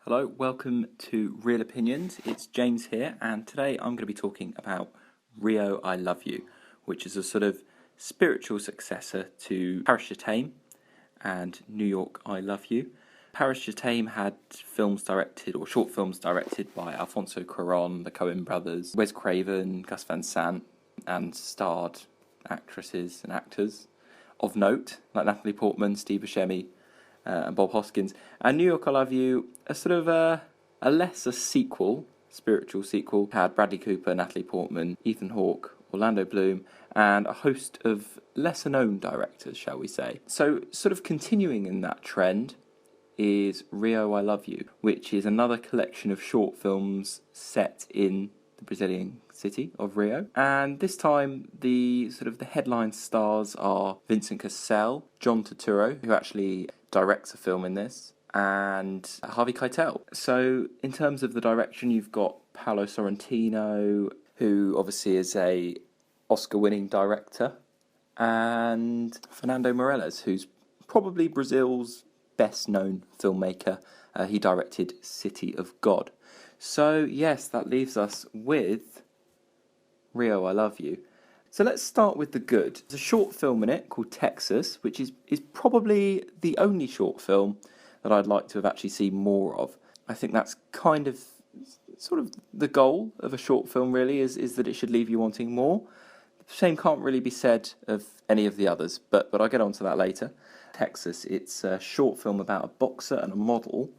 Hello, welcome to Real Opinions. It's James here, and today I'm going to be talking about Rio I Love You, which is a sort of spiritual successor to Paris Je t'aime and New York I Love You. Paris Je t'aime had films directed, or short films directed, by Alfonso Cuarón, the Coen brothers, Wes Craven, Gus Van Sant, and starred actresses and actors of note, like Natalie Portman, Steve Buscemi, and Bob Hoskins. And New York I Love You, a sort of a lesser sequel, spiritual sequel, had Bradley Cooper, Natalie Portman, Ethan Hawke, Orlando Bloom, and a host of lesser-known directors, shall we say. So, sort of continuing in that trend is Rio I Love You, which is another collection of short films set in the Brazilian city of Rio. And this time, the headline stars are Vincent Cassel, John Turturro, who actually directs a film in this, and Harvey Keitel. So in terms of the direction, you've got Paolo Sorrentino, who obviously is a Oscar-winning director, and Fernando Meirelles, who's probably Brazil's best-known filmmaker. He directed City of God. So yes, that leaves us with Rio I Love You. So let's start with the good. There's a short film in it called Texas, which is probably the only short film that I'd like to have actually seen more of. I think that's kind of sort of the goal of a short film, really, is that it should leave you wanting more. The same can't really be said of any of the others, but I'll get on to that later. Texas, it's a short film about a boxer and a model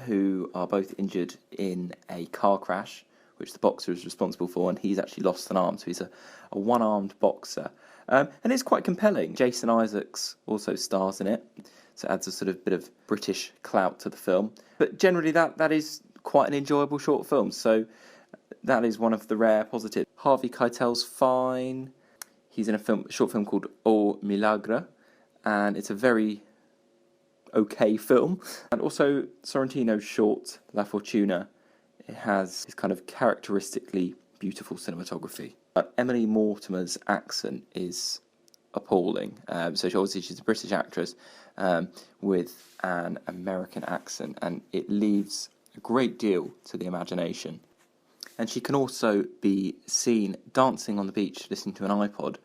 who are both injured in a car crash, which the boxer is responsible for, and he's actually lost an arm, so he's a one-armed boxer. And it's quite compelling. Jason Isaacs also stars in it, so it adds a sort of bit of British clout to the film. But generally that is quite an enjoyable short film, so that is one of the rare positives. Harvey Keitel's fine. He's in a short film called O Milagre, and it's a very okay film. And also Sorrentino's short, La Fortuna, it has this kind of characteristically beautiful cinematography. Emily Mortimer's accent is appalling. So she's a British actress with an American accent, and it leaves a great deal to the imagination. And she can also be seen dancing on the beach, listening to an iPod,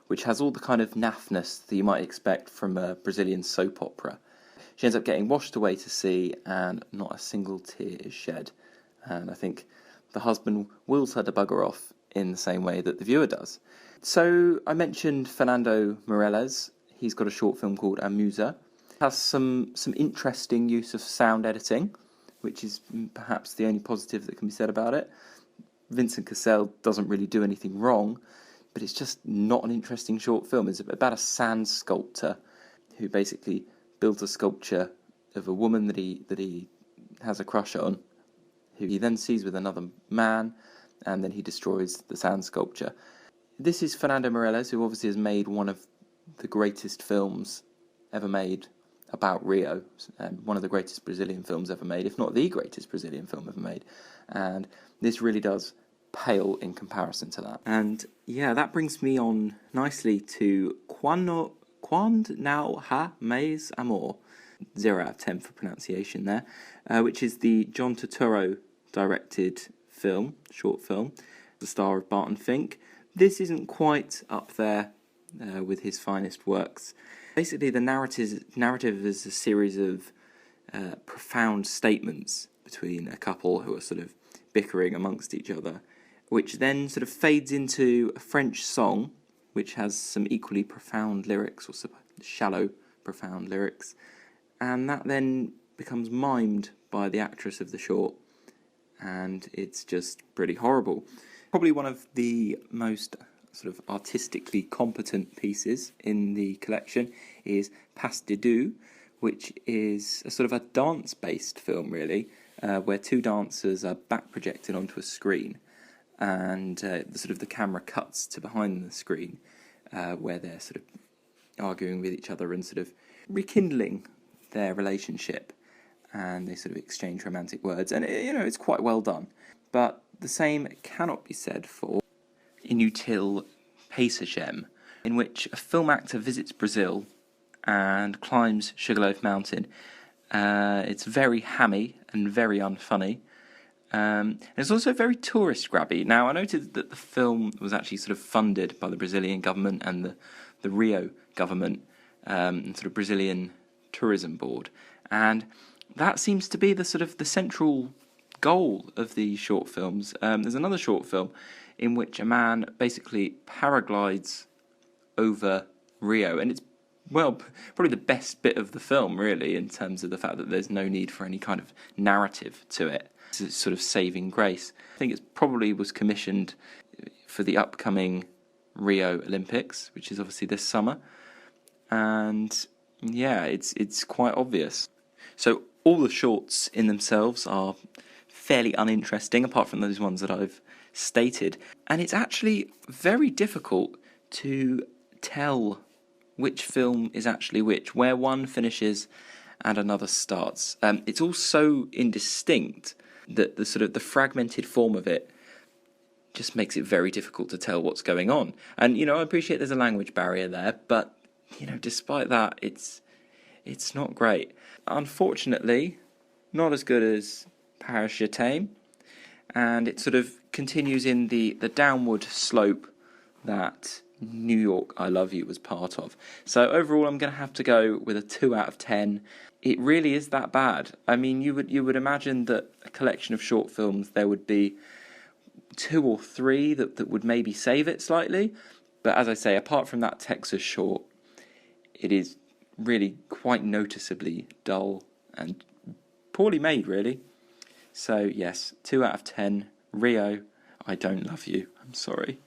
which has all the kind of naffness that you might expect from a Brazilian soap opera. She ends up getting washed away to sea, and not a single tear is shed. And I think the husband wills her to bugger off in the same way that the viewer does. So I mentioned Fernando Meirelles. He's got a short film called A Musa. It has some interesting use of sound editing, which is perhaps the only positive that can be said about it. Vincent Cassel doesn't really do anything wrong, but it's just not an interesting short film. It's about a sand sculptor who basically builds a sculpture of a woman that he has a crush on, who he then sees with another man, and then he destroys the sand sculpture. This is Fernando Meirelles, who obviously has made one of the greatest films ever made about Rio, and one of the greatest Brazilian films ever made, if not the greatest Brazilian film ever made. And this really does pale in comparison to that. And yeah, that brings me on nicely to Quando Não Há Mais Amor. 0 out of 10 for pronunciation there, which is the John Turturro directed short film, the star of Barton Fink. This isn't quite up there with his finest works. Basically, the narrative is a series of profound statements between a couple who are sort of bickering amongst each other, which then sort of fades into a French song, which has some equally profound lyrics, or shallow, profound lyrics, and that then becomes mimed by the actress of the short, and it's just pretty horrible. Probably one of the most sort of artistically competent pieces in the collection is Pas de Deux, which is a sort of a dance-based film, really, where two dancers are back projected onto a screen, and the camera cuts to behind the screen, where they're sort of arguing with each other and sort of rekindling their relationship, and they sort of exchange romantic words, and it's quite well done. But the same cannot be said for Inutil Paisagem, in which a film actor visits Brazil and climbs Sugarloaf Mountain It's very hammy and very unfunny. And it's also very tourist grabby. Now, I noted that the film was actually sort of funded by the Brazilian government and the Rio government, and sort of Brazilian tourism board, and that seems to be the sort of the central goal of these short films. There's another short film in which a man basically paraglides over Rio, and it's, well, probably the best bit of the film, really, in terms of the fact that there's no need for any kind of narrative to it. It's sort of saving grace. I think it probably was commissioned for the upcoming Rio Olympics, which is obviously this summer, and yeah, it's quite obvious. So all the shorts in themselves are fairly uninteresting, apart from those ones that I've stated, and it's actually very difficult to tell which film is actually which, where one finishes and another starts. It's all so indistinct that the sort of the fragmented form of it just makes it very difficult to tell what's going on. And, you know, I appreciate there's a language barrier there, but, you know, despite that, it's not great. Unfortunately, not as good as Paris Je t'aime, and it sort of continues in the downward slope that New York I Love You was part of. So overall, I'm going to have to go with a 2 out of 10. It really is that bad. I mean, you would imagine that a collection of short films, there would be 2 or 3 that would maybe save it slightly. But as I say, apart from that Texas short, it is really quite noticeably dull and poorly made, really. So yes, 2 out of 10. Rio, I don't love you. I'm sorry.